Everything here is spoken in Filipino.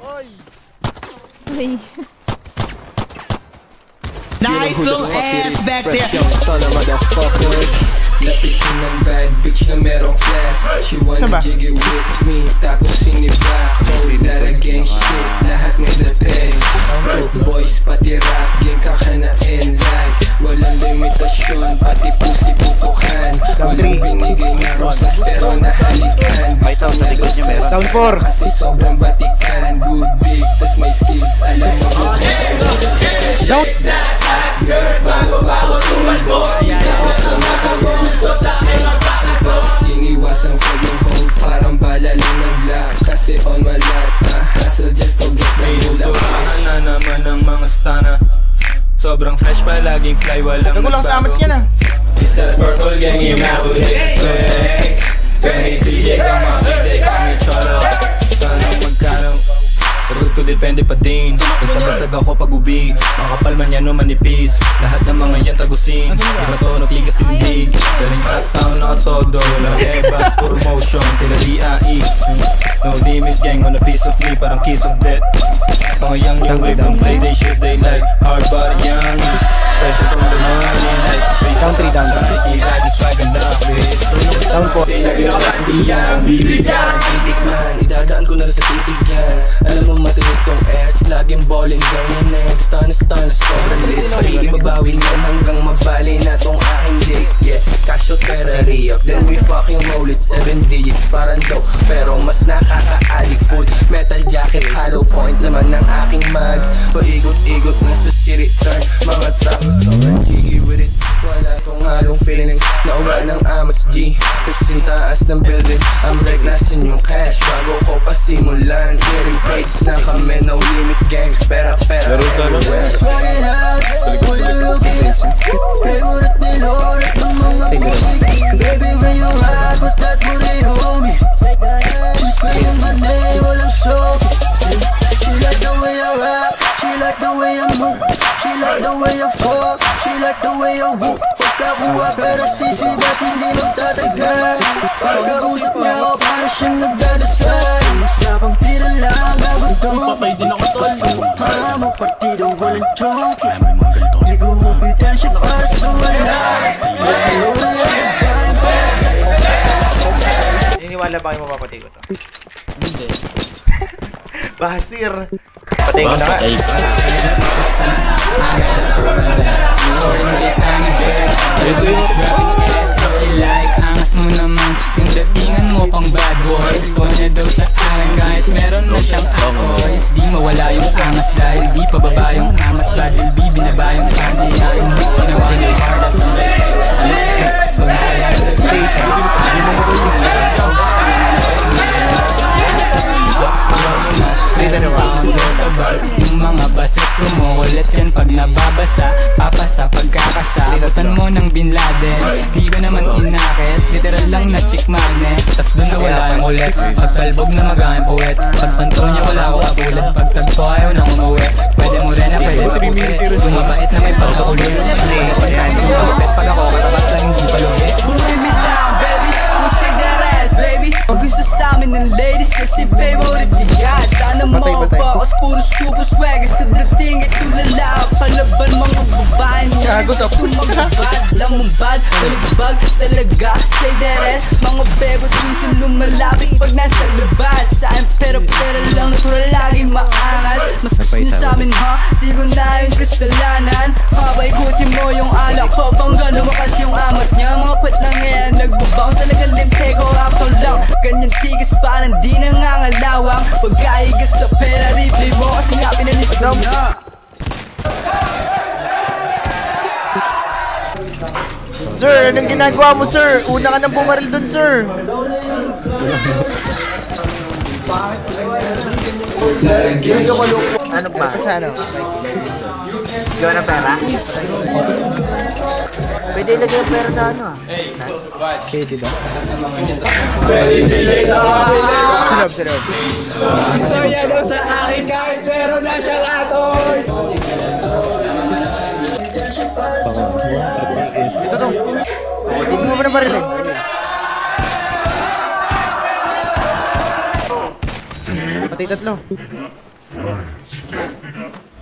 Oy! Uy. Nice little ass back there. Lapit ko ng bad bitch na merong class. She wanna jiggy with me, tapos sinibak. Sorry that again shit, lahat may dating. Boys pati rap, game kakanain like. Walang limitasyon, pati pusi putukan. Walang binigay na rosas pero nahalikan. Gusto niya Down 4. kasi sobrang batikan. Good dick, tas may skills, alam mo Down. bago tumalbo. Gusto sa akin magpakato. Iniwasan ko yung home, parang bala lang ng black. Kasi on my lap, hustle just to get the mula. Na naman ang mga stana. Sobrang fresh pa, laging fly, walang Nagulang sa amats niya na. Is that purple gang immaculate swag? Ganit TX ang mga bigay kami cholo. Sana magkano road ko depende pa din. Basta basag ako pag ubi. Makapal man yan o manipis. Lahat ng mga yan tagusin. Di ba to nagtigas hindi. Galing sa town na todo. Walang ebas, puro motion. Tila DAE. No limit gang on a piece of me. Parang kiss of death. Pangayang yung wave don't play. They shoot they like hard body young. Pressure from the money like Down 3, down 3. Down 4. Bibigyan, titikman, idadaan ko na rin sa titig yan. Alam mo matinig tong S, laging ballin' ganyan next. Stun, sobrang lit. Ibabawi yan hanggang mabali na tong aking dick. Yeah, cash out pera re-up, then we fucking roll it. 7 digits parang dope, pero mas nakaka-addict. Food, metal jacket, hollow point laman ng aking mags. Paigot-igot na sa city turn. Mga tapos sobrang jiggy with it. Wala tong halong feeling, nauwa ng amats G. Kasing taas ng building, I'm recklessin yung cash bago ko pasimulan. Getting paid na kami, no limit gang. Pera everywhere. Swag it out, all you looking at. Favorite ni Lord at ng mga music. Baby when you ride, put that booty on me. She's screaming my name while I'm soaking. She like the way I rap, she like the way I move. She like the way I fuck, she like the way I whoop. Pagkakuha pera sisi, ba't hindi magtatagal? Pagkausap niya ako, para siyang nagdadasal. Usapang tira lang, gagawin pagpapalukha mo, partido walang choke. Di ko upitan siya para sa wala. Basta lula yung pagkain para sa Iniwala ba kayo mapapatay ko to? Hindi. Basir. Patay ko na nga. Angas mo naman, yung datingan mo pang bad boys. Gusto niya daw sa akin kahit meron na siyang akoys. Di mawala yung angas dahil di pababa yung angas. Dahil di binaba yung kandi niya. Hindi ginawa niya hard as I'm like hey, so nalala na face. Hindi mo yung mga baset kumukulit yan pag nababasa. Papasa pagkakasa, butan mo ng Bin Laden. Di ko naman inakit, literal lang na chick magnet. Tas doon na wala yung ulit, pagkalbog na magamit puwet. Pagtanto niya wala ko kapulit, pagtagpo ayaw nang umuwi. Pwede mo rin na pwede pagpupit, yung mabait na may pagkakulit. Pagkain yung kapit, pag ako katapat lang hindi palugit. Put me down baby, we'll shake that ass baby. Ang gusto sa amin ng ladies kasi favorite ni God. Sana mga focus, puro super swag. Sa dating ito lalap, palaban mga babae. Gago sa puta. Alam mong bad, baligbag talaga. Shake that ass, mga bebo tuso lumalapit pag nasa labas. Saan pero lang natural laging maangas. Mas gusto niyo sa amin ha, di ko na yung kasalanan. Papaikutin mo yung alak ko, panggano mo kasi yung amat niya. Mga put na ngayon, nagbabounce talaga lintego after lang. Ganyan tigas parang di nangangalawang. Pagkaigas sa pera, replay mo kasi nga pinalis ko na. Sir, anong ginagawa mo, sir? Una ka nang bumaril dun, sir. Ano ba? Sa ano? Gawa ng pera? Pwede ilagay yung pera na ano ah. Pwede ba? Sa loob, sa loob. Gusto niya daw sa akin kahit meron na siyang atoy. Ito to. Hindi mo ba na baril eh? Patay tatlo. Alright, let's pick up.